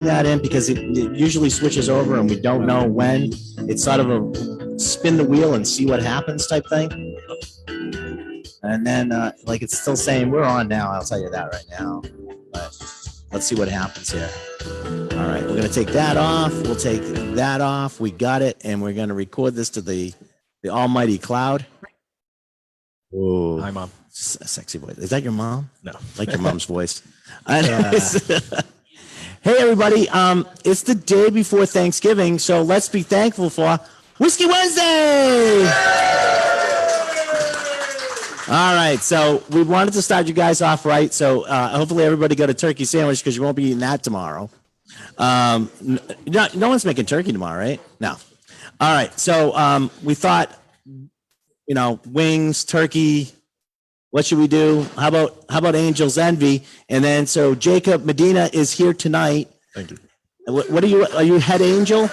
that in because it usually switches over and we don't know when. It's sort of a spin the wheel and see what happens type thing. And then, like, it's still saying we're on now. I'll tell you that right now. But let's see what happens here. All right, we're going to take that off. We'll take that off. We got it. And we're going to record this to the almighty cloud. Oh, hi, Mom. A sexy voice. Is that your mom? No. Like your mom's voice. Hey, everybody. It's the day before Thanksgiving, so let's be thankful for Whiskey Wednesday. All right, so we wanted to start you guys off right, so hopefully everybody got a turkey sandwich because you won't be eating that tomorrow. No one's making turkey tomorrow, right? No. All right, so we thought, wings, turkey. What should we do? How about Angel's Envy? And then so Jacob Medina is here tonight. Thank you. What are you head angel?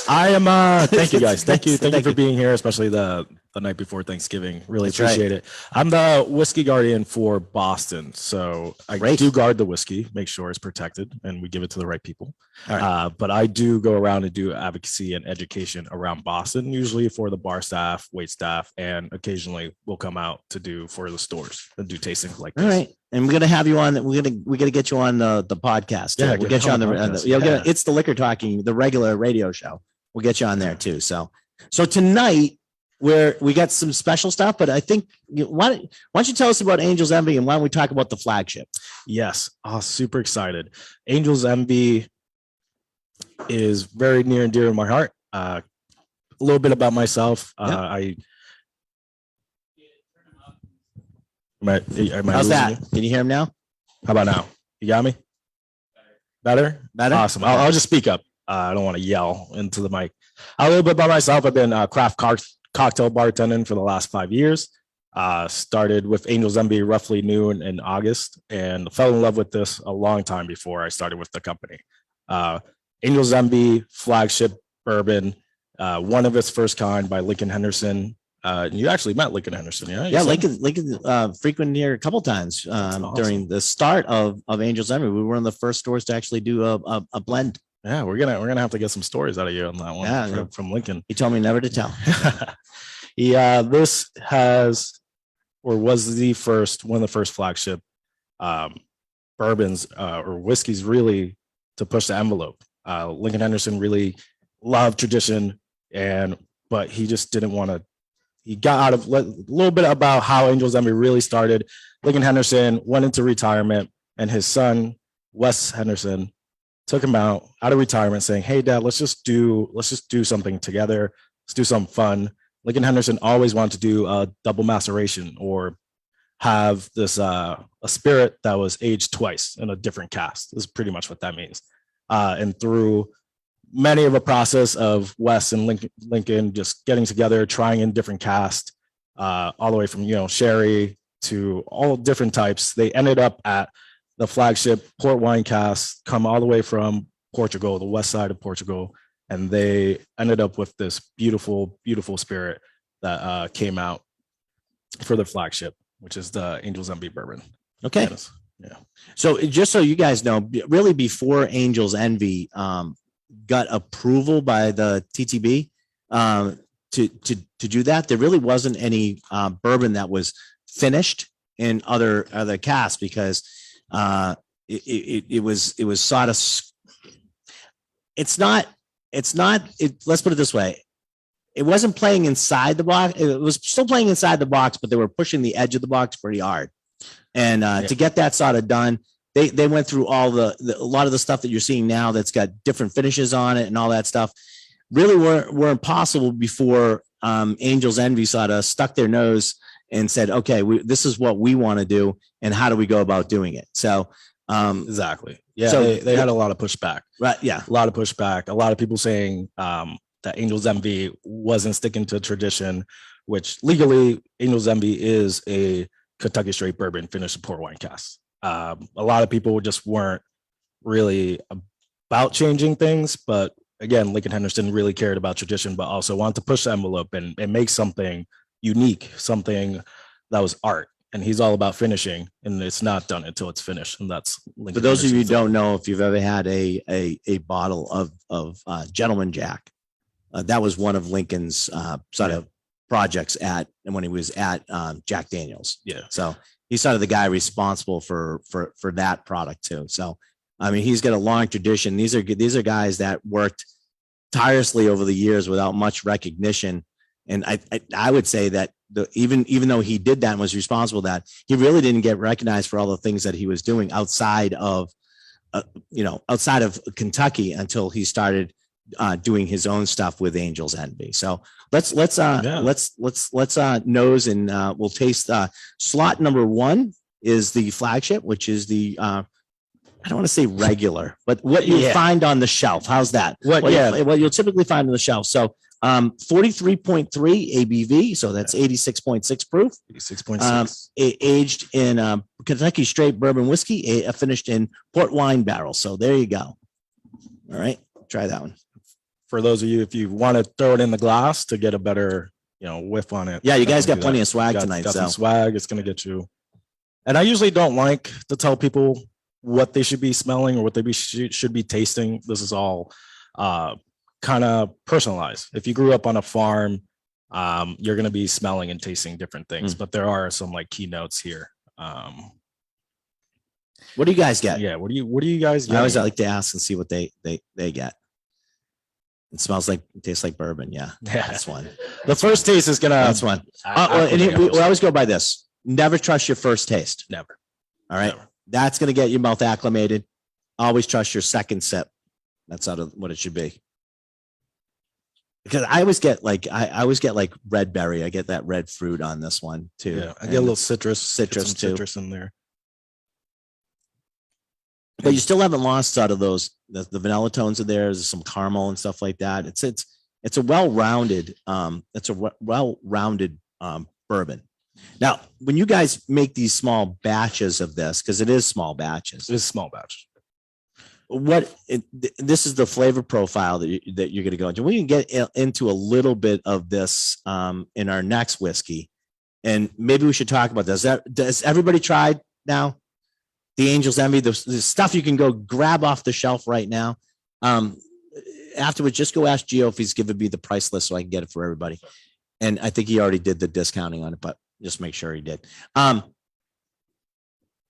I am. Thank you guys. Thank you for being here, especially the night before Thanksgiving. Really appreciate it. I'm the whiskey guardian for Boston, so I do guard the whiskey, make sure it's protected, and we give it to the right people. All right. But I do go around and do advocacy and education around Boston, usually for the bar staff, wait staff, and occasionally we'll come out to do for the stores and do tastings like this. All right. And we're gonna have you on. We're gonna get you on the podcast. Yeah, we'll get you on the. It's the Liquor Talking, the regular radio show. We'll get you on there too. So tonight we got some special stuff, but I think why don't you tell us about Angel's Envy and why don't we talk about the flagship? Yes, super excited. Angel's Envy is very near and dear to my heart. A little bit about myself. How's that? Can you hear him now? How about now? You got me? Better? Awesome. I'll just speak up. I don't want to yell into the mic. A little bit about myself. I've been craft cocktail bartending for the last 5 years. Started with Angel's Envy roughly noon in August and fell in love with this a long time before I started with the company. Angel's Envy flagship bourbon, one of its first kind by Lincoln Henderson. You actually met Lincoln Henderson, yeah? Yeah, Lincoln frequented here a couple times awesome. During the start of Angel's Envy. We were one of the first stores to actually do a blend. Yeah, we're gonna have to get some stories out of you on that one. Yeah, from Lincoln. He told me never to tell. This was the first one of the first flagship bourbons or whiskeys really to push the envelope. Lincoln Henderson really loved tradition, but he just didn't want to. He got out of a little bit about how Angel's Envy really started. Lincoln Henderson went into retirement, and his son Wes Henderson took him out of retirement, saying, "Hey, Dad, let's just do something together. Let's do something fun." Lincoln Henderson always wanted to do a double maceration or have this a spirit that was aged twice in a different cask. This is pretty much what that means. And through many of a process of Wes and Lincoln just getting together, trying in different casks, all the way from sherry to all different types, they ended up at the flagship port wine cask, come all the way from Portugal, the west side of Portugal, and they ended up with this beautiful, beautiful spirit that came out for the flagship, which is the Angel's Envy bourbon. Okay. Yeah. So just so you guys know, really before Angel's Envy got approval by the TTB to do that, there really wasn't any bourbon that was finished in other casks because it was sort of, let's put it this way. It wasn't playing inside the box. It was still playing inside the box, but they were pushing the edge of the box pretty hard. And to get that sort of done, they went through a lot of the stuff that you're seeing now that's got different finishes on it and all that stuff really weren't possible before Angel's Envy sort of stuck their nose and said, okay, this is what we want to do. And how do we go about doing it? So, exactly. Yeah. So they had a lot of pushback, right? Yeah. A lot of pushback, a lot of people saying, that Angel's Envy wasn't sticking to tradition, which legally Angel's Envy is a Kentucky straight bourbon finished in port wine cask. A lot of people just weren't really about changing things, but again, Lincoln Henderson really cared about tradition, but also wanted to push the envelope and make something unique, something that was art. and he's all about finishing, and it's not done until it's finished. And that's For those of you who don't know, if you've ever had a bottle of Gentleman Jack, that was one of Lincoln's sort of projects when he was at Jack Daniels. Yeah. So he's sort of the guy responsible for that product too. So I mean, he's got a long tradition. These are guys that worked tirelessly over the years without much recognition. And I would say that even though he did that and was responsible for that, he really didn't get recognized for all the things that he was doing outside of Kentucky until he started doing his own stuff with Angels Envy. So let's nose and we'll taste. Slot number 1 is the flagship, which is the I don't want to say regular, but what you find on the shelf. How's that? What you'll typically find on the shelf. So 43.3 ABV, so that's 86.6 proof. 86.6. Aged in Kentucky straight bourbon whiskey, finished in port wine barrel. So there you go. All right, try that one. For those of you, if you want to throw it in the glass to get a better, whiff on it. Yeah, you guys got plenty of swag tonight. Got some swag. It's going to get you. And I usually don't like to tell people what they should be smelling or what they should be tasting. This is all kind of personalized. If you grew up on a farm, you're going to be smelling and tasting different things, but there are some like keynotes here. What do you guys get? Yeah. What do you guys get? I always like to ask and see what they get. It tastes like bourbon. Yeah. That's one. The first taste is that's one. We always go by this. Never trust your first taste. Never. All right. Never. That's going to get your mouth acclimated. Always trust your second sip. That's out of what it should be. Because I always get like red berry. I get that red fruit on this one too. Yeah, I get a little citrus too. Citrus in there. But you still haven't lost out of those. The vanilla tones are there. There's some caramel and stuff like that. It's a well-rounded bourbon. Now, when you guys make these small batches of this, because it is small batches. It is small batch. This is the flavor profile that you're going to go into. We can get into a little bit of this in our next whiskey, and maybe we should talk about this. Does everybody tried now? The Angels Envy, the stuff you can go grab off the shelf right now. Afterwards, just go ask Gio if he's given me the price list so I can get it for everybody. And I think he already did the discounting on it, but just make sure he did.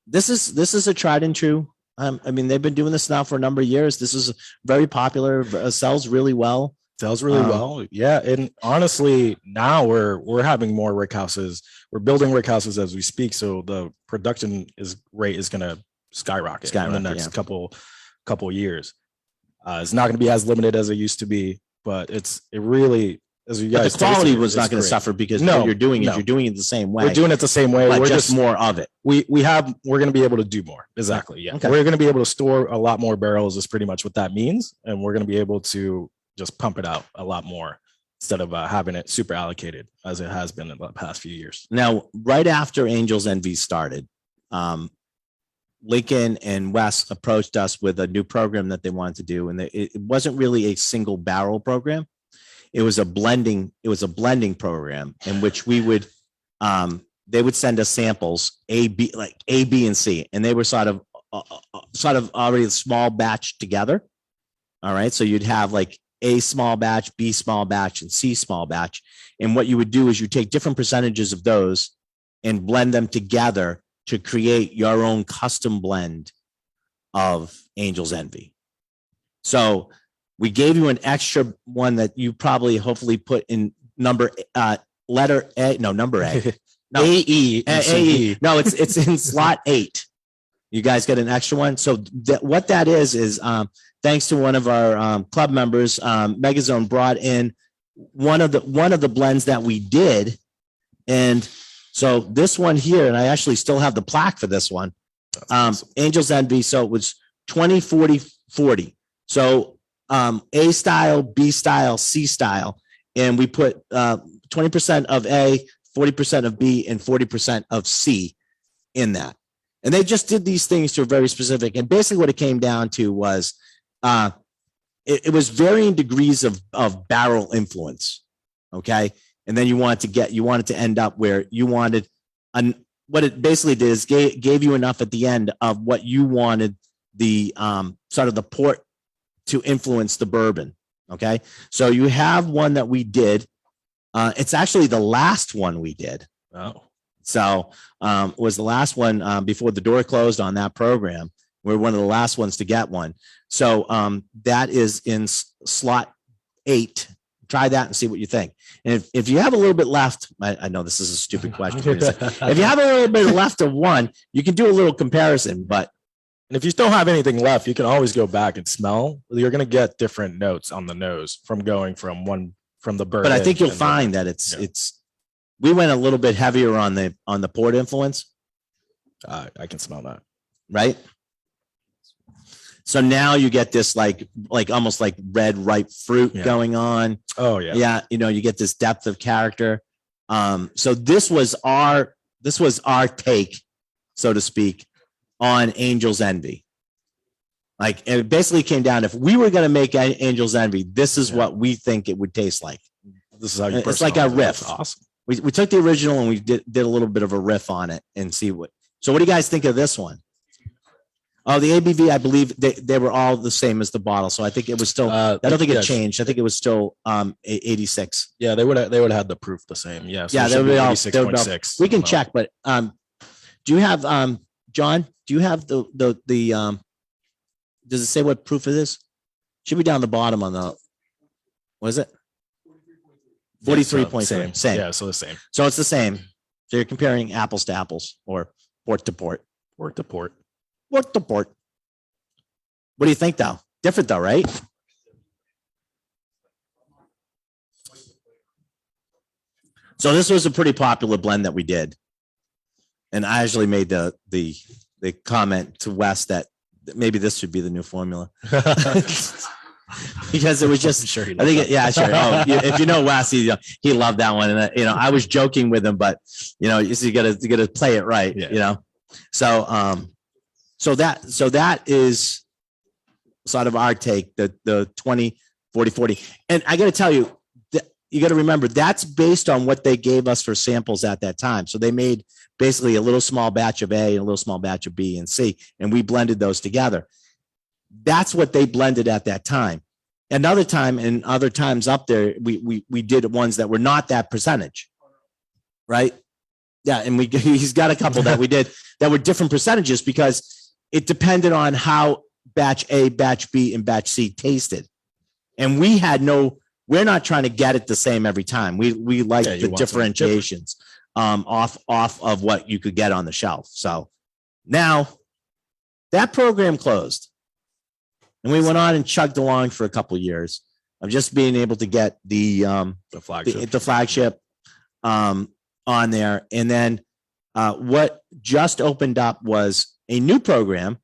This is a tried and true. I mean, they've been doing this now for a number of years. This is very popular, sells really well. Well. Yeah. And honestly, now we're having more rick houses. We're building rick houses as we speak. So the production rate is going to skyrocket in the next couple years. It's not going to be as limited as it used to be, but it really, as you guys, the quality was not going to suffer because what you're doing is you're doing it the same way. We're doing it the same way. We're just more of it. We're going to be able to do more. Exactly. Yeah. Okay. We're going to be able to store a lot more barrels is pretty much what that means. And we're going to be able to just pump it out a lot more instead of having it super allocated as it has been in the past few years. Now, right after Angels Envy started, Lincoln and Wes approached us with a new program that they wanted to do. And it wasn't really a single barrel program. It was a blending program in which we would, they would send us samples A, B, and C, and they were sort of already a small batch together. All right. So you'd have like A small batch, B small batch, and C small batch. And what you would do is you take different percentages of those and blend them together to create your own custom blend of Angels Envy. So we gave you an extra one that you probably hopefully put in letter A. No, number A. No, AE. No, it's in slot 8. You guys get an extra one. So what that is thanks to one of our club members, Megazone brought in one of the blends that we did. And so this one here, and I actually still have the plaque for this one, awesome. Angels Envy. So it was 20, 40, 40. So A style, B style, C style. And we put 20% of A, 40% of B, and 40% of C in that. And they just did these things to a very specific. And basically what it came down to was it was varying degrees of barrel influence. Okay. And then you wanted to end up where you wanted what it basically did is gave you enough at the end of what you wanted the sort of the port to influence the bourbon. Okay. So you have one that we did. It's actually the last one we did. Oh, So was the last one before the door closed on that program. We're one of the last ones to get one. So that is in slot 8. Try that and see what you think. And if you have a little bit left, I know this is a stupid question. If you have a little bit left of one, you can do a little comparison. But and if you don't have anything left, you can always go back and smell. You're going to get different notes on the nose from going from the bourbon. I think you'll find that it's we went a little bit heavier on the port influence. I can smell that. Right. So now you get this like almost like red ripe fruit going on. Oh yeah. Yeah. You get this depth of character. So this was our take, so to speak, on Angel's Envy. Like it basically came down, if we were going to make Angel's Envy, this is what we think it would taste like. This is how you it's like a riff. That's awesome. We took the original and we did a little bit of a riff on it and see what. So what do you guys think of this one? Oh, the ABV, I believe they were all the same as the bottle. So I think it was still, I don't think it changed. I think it was still 86. Yeah, they would have had the proof the same. Yeah. So yeah, they would be all 86.6. We can check, but do you have John, do you have the does it say what proof it is? Should be down the bottom on the, what is it? 43.3. Same. Yeah, so the same. So it's the same. So you're comparing apples to apples or port to port. Port to port. Port to port. What do you think though? Different though, right? So this was a pretty popular blend that we did. And I actually made the comment to Wes that maybe this should be the new formula. Because it was just, sure I think, yeah, sure. Oh, if you know Wes, he loved that one. And, I was joking with him, but, you gotta play it right, So, so that is sort of our take, the 20, 40, 40. And I got to tell you, you got to remember that's based on what they gave us for samples at that time. So they made basically a little small batch of A and a little small batch of B and C, and we blended those together. That's what they blended at that time. Another time and other times up there, we did ones that were not that percentage, right? Yeah, and he's got a couple that we did that were different percentages because it depended on how batch A, batch B, and batch C tasted. And we're not trying to get it the same every time. We like the differentiations off of what you could get on the shelf. So now that program closed. And we went on and chugged along for a couple of years of just being able to get the flagship on there. And then what just opened up was a new program,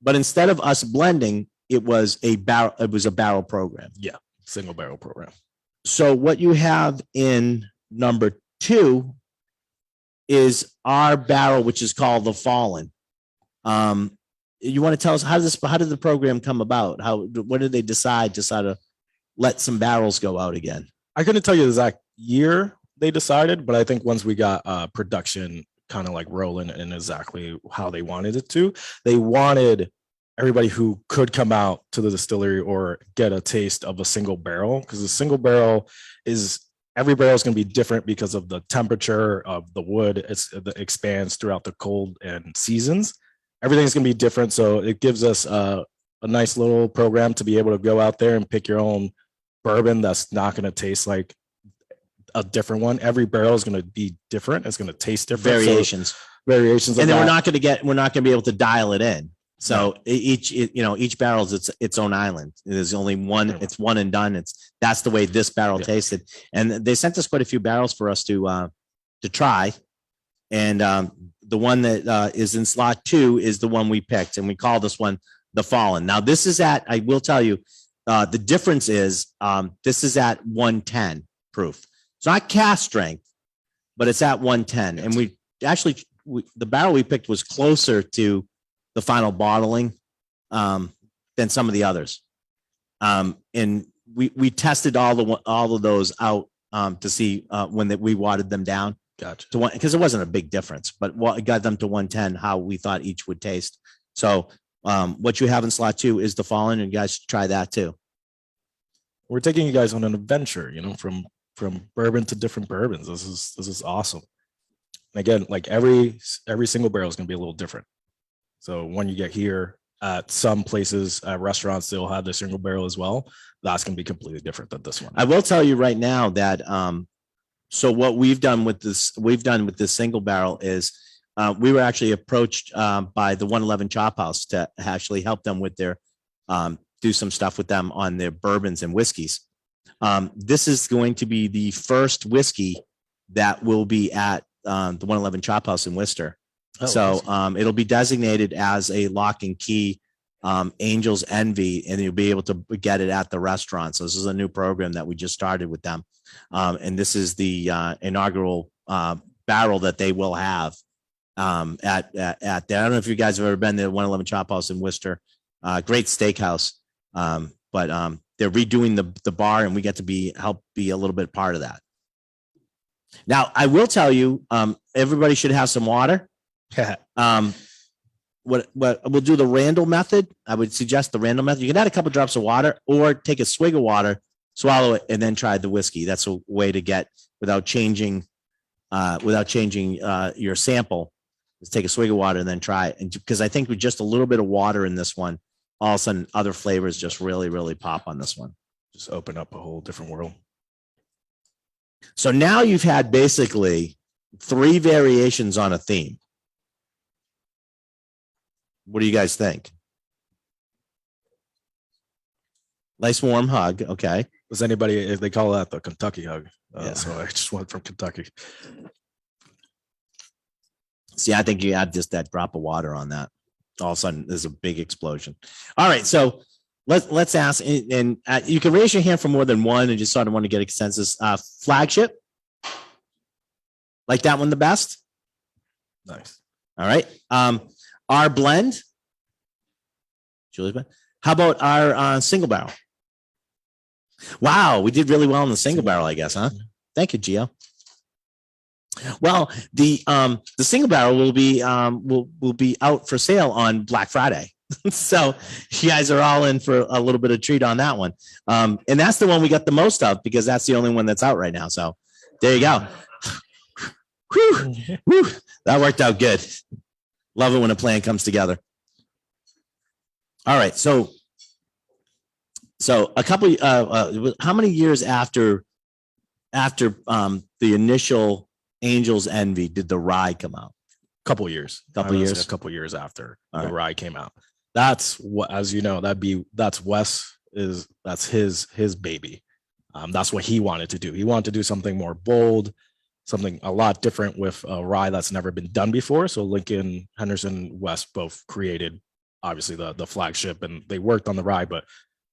but instead of us blending, it was a barrel program. Yeah, single barrel program. So what you have in number 2 is our barrel, which is called the Fallen. You want to tell us how did the program come about? When did they decide to sort of let some barrels go out again? I couldn't tell you the exact year they decided, but I think once we got production kind of like rolling and exactly how they wanted it to, they wanted everybody who could come out to the distillery or get a taste of a single barrel, because a single barrel every barrel is going to be different because of the temperature of the wood. It expands throughout the cold and seasons. Everything's going to be different. So it gives us a nice little program to be able to go out there and pick your own bourbon that's not going to taste like a different one. Every barrel is going to be different. It's going to taste different. Variations. And then we're not going to be able to dial it in. So each barrel is its own island. There's only one. It's one and done. That's the way this barrel tasted. And they sent us quite a few barrels for us to try. And the one that is in slot 2 is the one we picked, and we call this one the Fallen. Now, this is I will tell you, the difference is this is at 110 proof. It's not cast strength, but it's at 110. And the barrel we picked was closer to the final bottling than some of the others. And we tested all of those out to see when we watered them down. Gotcha. to one, because it wasn't a big difference, but what got them to 110, how we thought each would taste. So what you have in slot 2 is the Fallen, and you guys should try that too. We're taking you guys on an adventure, from bourbon to different bourbons. This is awesome. And again, like every single barrel is going to be a little different. So when you get here, at some places, at restaurants, they'll have the single barrel as well. That's going to be completely different than this one. I will tell you right now that so what we've done with this single barrel is we were actually approached by the 111 Chop House to actually help them with their do some stuff with them on their bourbons and whiskeys. This is going to be the first whiskey that will be at the 111 Chop House in Worcester. Oh, so awesome. it'll be designated as a lock and key Angel's Envy, and you'll be able to get it at the restaurant. So this is a new program that we just started with them. And this is the inaugural barrel that they will have at there. I don't know if you guys have ever been to 111 Chop House in Worcester. Great steakhouse. But they're redoing the bar, and we get to help be a little bit part of that. Now, I will tell you, everybody should have some water. What we'll do the Randall method. I would suggest the Randall method. You can add a couple drops of water, or take a swig of water, swallow it, and then try the whiskey. That's a way to get without changing your sample. Just take a swig of water and then try it. And because I think with just a little bit of water in this one, all of a sudden other flavors just really, really pop on this one. Just open up a whole different world. So now you've had basically 3 variations on a theme. What do you guys think? Nice warm hug. Okay. Does anybody, if they call that the Kentucky hug? Yeah. So I just went from Kentucky. See, I think you add just that drop of water on that. All of a sudden, there's a big explosion. All right. So let's ask, and you can raise your hand for more than one and just sort of want to get a consensus. Flagship. Like that one the best? Nice. All right. Our blend. Julie's blend. How about our single barrel? Wow, we did really well in the single barrel, I guess, huh? Thank you, Gio. Well, the single barrel will be out for sale on Black Friday. So you guys are all in for a little bit of treat on that one. And that's the one we got the most of, because that's the only one that's out right now. So there you go. Whew, whew, that worked out good. Love it when a plan comes together. All right. So a couple, how many years after the initial Angel's Envy did the rye come out? Couple years. A couple years after All the right. rye came out. That's what, as you know, that's Wes that's his baby. That's what he wanted to do. He wanted to do something more bold, something a lot different with a rye that's never been done before. So Lincoln, Henderson, West both created obviously the flagship, and they worked on the rye, but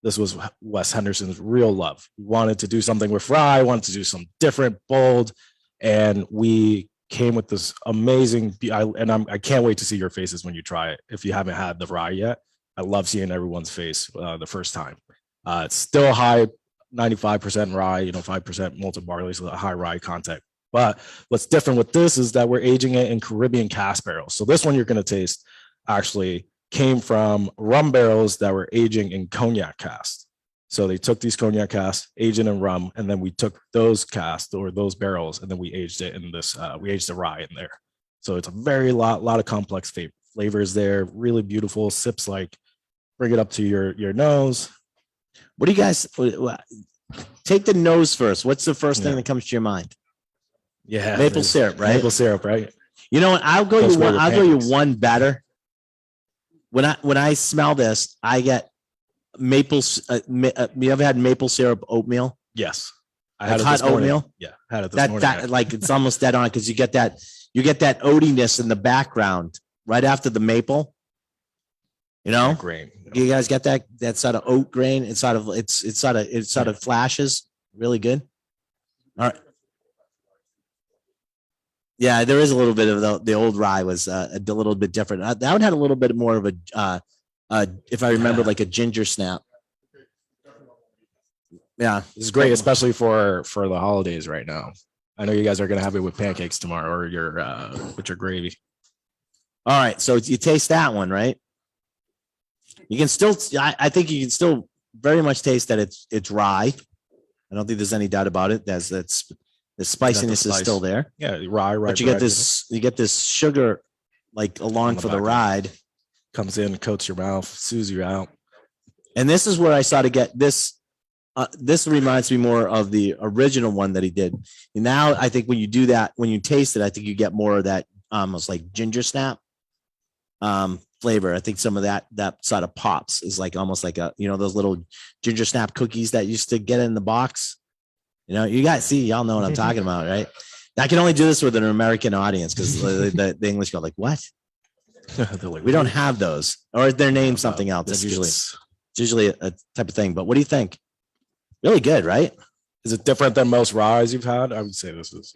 this was Wes Henderson's real love. He wanted to do something with rye, wanted to do some different, bold, and we came with this amazing. I can't wait to see your faces when you try it. If you haven't had the rye yet, I love seeing everyone's face the first time. It's still high, 95% rye, 5% malted barley, so a high rye content. But what's different with this is that we're aging it in Caribbean cask barrels. So this one you're going to taste actually came from rum barrels that were aging in cognac casks. So they took these cognac casks, aged it in rum, and then we took those casks or those barrels, and then we aged it in this. We aged the rye in there. So it's a very lot of complex flavors there. Really beautiful sips. Like bring it up to your nose. What do you guys take the nose first? What's the first thing that comes to your mind? Yeah, Maple syrup, right? Maple syrup, right? You know what? I'll go you one better. When I smell this, I get maple. You ever had maple syrup oatmeal? Yes, I had hot oatmeal. Yeah, had it this morning. That like it's almost dead on, because you get that oatiness in the background right after the maple. Grain. You guys get that sort of oat grain. It sort of flashes really good. All right. Yeah, there is a little bit of the old rye was a little bit different. That one had a little bit more of a, if I remember, like a ginger snap. Yeah, This is great, especially for the holidays right now. I know you guys are gonna have it with pancakes tomorrow, or your with your gravy. All right, so you taste that one, right? You can still, I think you can still very much taste that it's rye. I don't think there's any doubt about it. The spiciness is still there. Yeah, rye, but you get this sugar like along for the ride. Comes in, coats your mouth, soothes you out. And this is where I started to get this. This reminds me more of the original one that he did. And now I think when you do that, when you taste it, I think you get more of that almost like ginger snap flavor. I think some of that sort of pops is like almost like those little ginger snap cookies that used to get in the box. You guys see, y'all know what I'm talking about, right? I can only do this with an American audience because the English go like, what? Like, we don't have those, or they're named something else. It's usually a type of thing. But what do you think? Really good, right? Is it different than most ryes you've had? I would say this is,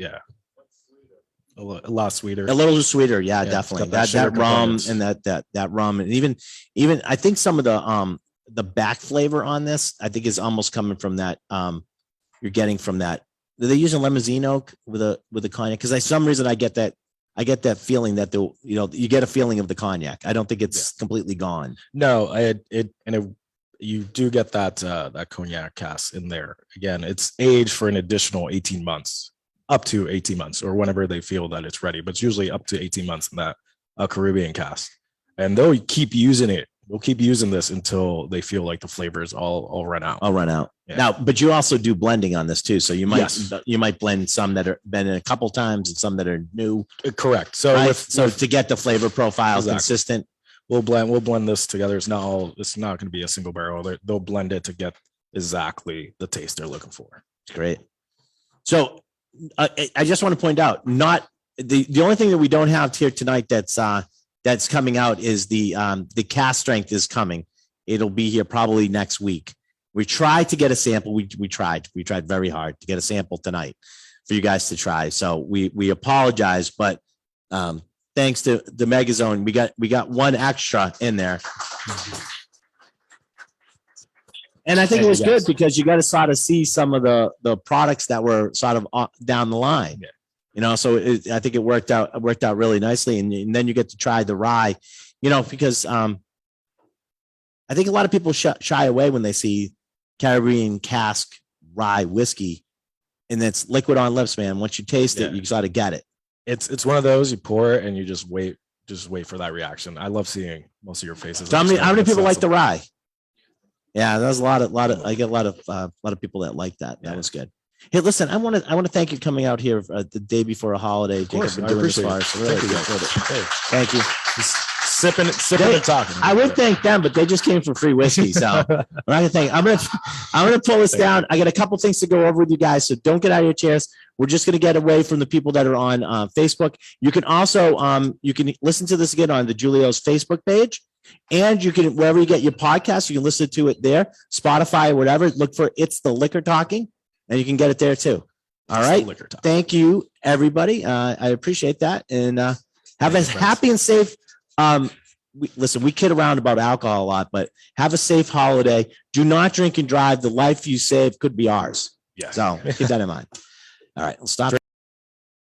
a lot sweeter. A little sweeter, yeah, definitely. That rum and that rum, and even I think some of the back flavor on this, I think is almost coming from that. You're getting from that. Do they use a Limousin with a cognac? Because for some reason I get that feeling that you get a feeling of the cognac. I don't think it's completely gone. No, you do get that cognac cask in there. Again, it's aged for an additional 18 months, up to 18 months, or whenever they feel that it's ready. But it's usually up to 18 months in that Caribbean cask, and they'll keep using it. They'll keep using this until they feel like the flavors all run out. I'll run out. Yeah. Now, but you also do blending on this too. So you might blend some that are been in a couple times and some that are new. Correct. So to get the flavor profile consistent, we'll blend this together. It's not going to be a single barrel. They'll blend it to get exactly the taste they're looking for. Great. So I just want to point out, not the only thing that we don't have here tonight that's coming out is the cast strength is coming. It'll be here probably next week. We tried to get a sample. We tried very hard to get a sample tonight for you guys to try. So we apologize, but thanks to the Megazone, we got one extra in there. And I think it was good because you got to sort of see some of the products that were sort of down the line. Yeah. So I think it worked out really nicely. And then you get to try the rye, because I think a lot of people shy away when they see Caribbean cask rye whiskey, and it's liquid on lips, man. Once you taste it, you just got to get it. It's one of those, you pour it and you just wait for that reaction. I love seeing most of your faces. So how many people like the rye? Yeah, there's a lot of I get a lot of people that like that. That was good. Hey, listen, I want to thank you coming out here the day before a holiday. Jacob, been doing this for us. Really thank you. Sipping and talking. I would thank them, but they just came for free whiskey. So I'm not gonna thank. I'm gonna pull this down. I got a couple things to go over with you guys, so don't get out of your chairs. We're just gonna get away from the people that are on Facebook. You can also you can listen to this again on the Julio's Facebook page, and you can wherever you get your podcast, you can listen to it there, Spotify or whatever. Look for It's the Liquor Talking, and you can get it there too. All right. Thank you, everybody. I appreciate that, and have a happy and safe. We kid around about alcohol a lot, but have a safe holiday. Do not drink and drive. The life you save could be ours. Yeah. So keep that in mind. All right, we'll stop.